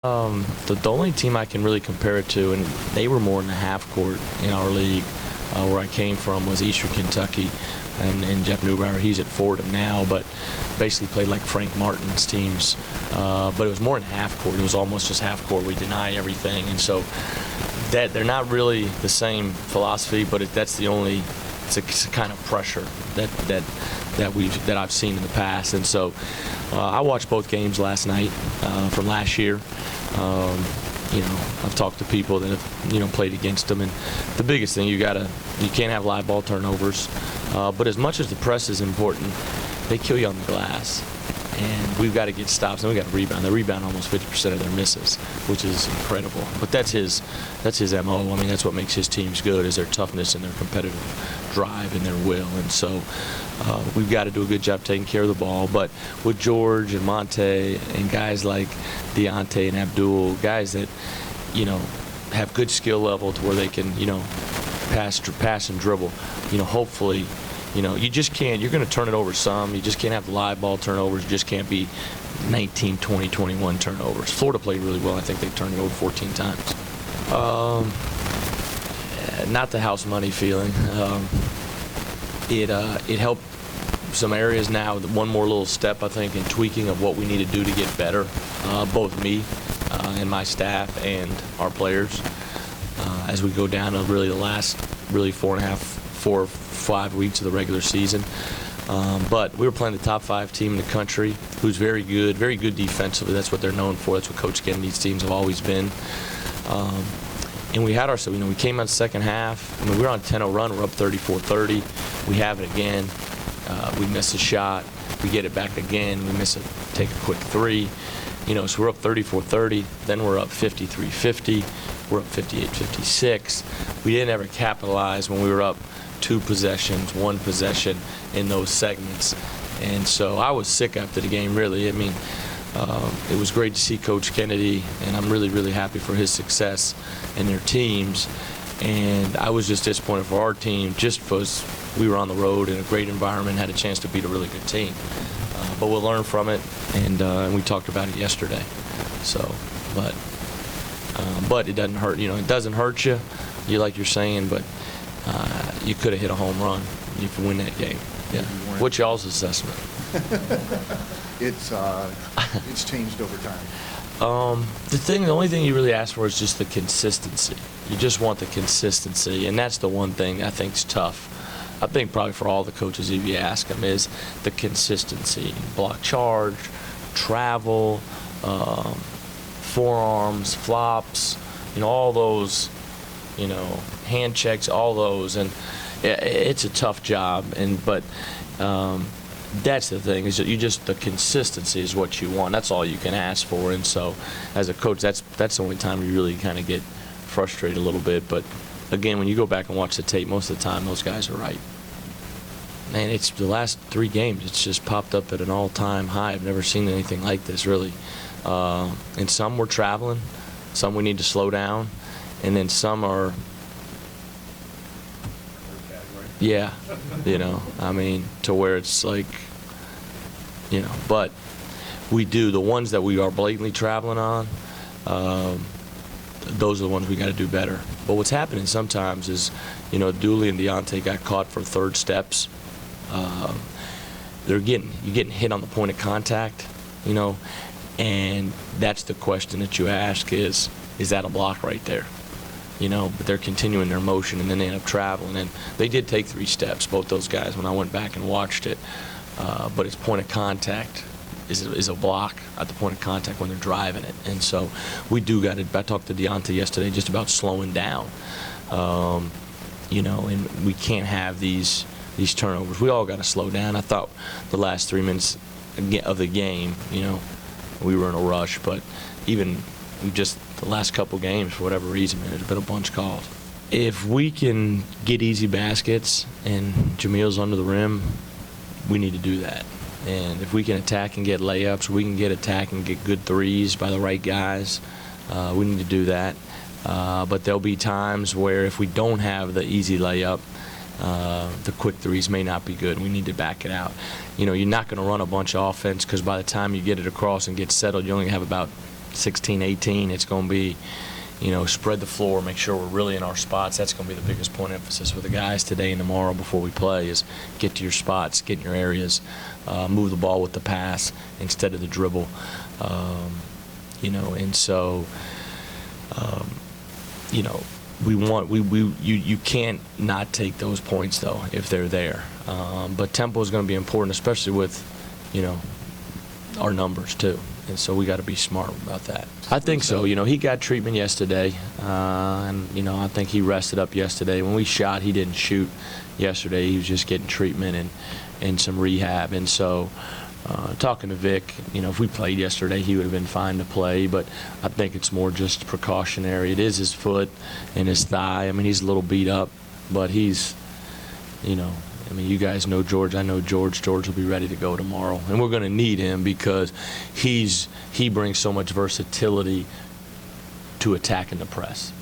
The only team I can really compare it to, and they were more in the half court in our league, where I came from, was Eastern Kentucky, and Jeff Neubauer, he's at Fordham now, but basically played like Frank Martin's teams. But it was more in half court. It was almost just half court. We deny everything, and so that they're not really the same philosophy, but that's the only. It's a kind of pressure that I've seen in the past, and so I watched both games last night from last year. I've talked to people that have played against them, and the biggest thing you can't have live ball turnovers. But as much as the press is important, they kill you on the glass, and we've got to get stops, and we've got to rebound. They rebound almost 50% of their misses, which is incredible. But that's his MO. I mean, that's what makes his teams good, is their toughness and their competitive drive and their will. And so we've got to do a good job taking care of the ball. But with George and Monte and guys like Deontay and Abdul, guys that have good skill level to where they can pass and dribble, hopefully. You just can't. You're going to turn it over some. You just can't have the live ball turnovers. You just can't be 19, 20, 21 turnovers. Florida played really well. I think they turned it over 14 times. Not the house money feeling. It helped some areas now. One more little step, I think, in tweaking of what we need to do to get better. Both me and my staff and our players as we go down to really the last 4 or 5 weeks of the regular season. But we were playing the top 5 team in the country, who's very good defensively. That's what they're known for. That's what Coach Kennedy's teams have always been. And we had ourselves, we came out the second half. We were on a 10-0 run. We're up 34-30. We have it again. We miss a shot. We get it back again. We take a quick three. So we're up 34-30. Then we're up 53-50. We're up 58-56. We didn't ever capitalize when we were up 2 possessions, 1 possession in those segments. And so I was sick after the game, really. I mean, it was great to see Coach Kennedy, and I'm really, really happy for his success and their teams. And I was just disappointed for our team just because we were on the road in a great environment, had a chance to beat a really good team. But we'll learn from it, and we talked about it yesterday. So, but it doesn't hurt. It doesn't hurt you, like you're saying, but you could have hit a home run if you win that game. Yeah. What's y'all's assessment? It's changed over time. The only thing you really ask for is just the consistency. You just want the consistency, and that's the one thing I think is tough. I think probably for all the coaches, if you ask them, is the consistency. Block charge, travel, forearms, flops, all those, hand checks, all those, and it's a tough job. But that's the thing, is that the consistency is what you want. That's all you can ask for. And so, as a coach, that's the only time you really kind of get frustrated a little bit. But again, when you go back and watch the tape, most of the time those guys are right. Man, it's the last 3 games. It's just popped up at an all-time high. I've never seen anything like this, really. And some we're traveling, some we need to slow down, and then some are, yeah, to where it's like, but we do. The ones that we are blatantly traveling on, those are the ones we got to do better. But what's happening sometimes is, Dooley and Deontay got caught for third steps. You're getting hit on the point of contact, and that's the question that you ask is that a block right there? But they're continuing their motion, and then they end up traveling. And they did take 3 steps, both those guys, when I went back and watched it. But it's point of contact is a block at the point of contact when they're driving it. And so we do got it. I talked to Deontay yesterday just about slowing down, and we can't have these turnovers. We all got to slow down. I thought the last 3 minutes of the game, we were in a rush, but even the last couple games, for whatever reason, man, there's been a bunch called. If we can get easy baskets and Jamil's under the rim, we need to do that. And if we can attack and get layups, we can attack and get good threes by the right guys, we need to do that. But there'll be times where if we don't have the easy layup, the quick threes may not be good. We need to back it out. You're not going to run a bunch of offense because by the time you get it across and get settled, you only have about 16, 18, it's going to be, spread the floor, make sure we're really in our spots. That's going to be the biggest point of emphasis with the guys today and tomorrow before we play is get to your spots, get in your areas, move the ball with the pass instead of the dribble. And so, you can't not take those points though if they're there. But tempo is going to be important, especially with, our numbers too. And so we got to be smart about that. I think so. He got treatment yesterday, and I think he rested up yesterday. When we shot, he didn't shoot yesterday. He was just getting treatment and some rehab. And so, talking to Vic, if we played yesterday, he would have been fine to play. But I think it's more just precautionary. It is his foot and his thigh. I mean, he's a little beat up, but he's, you guys know George. I know George. George will be ready to go tomorrow. And we're going to need him because he brings so much versatility to attacking the press.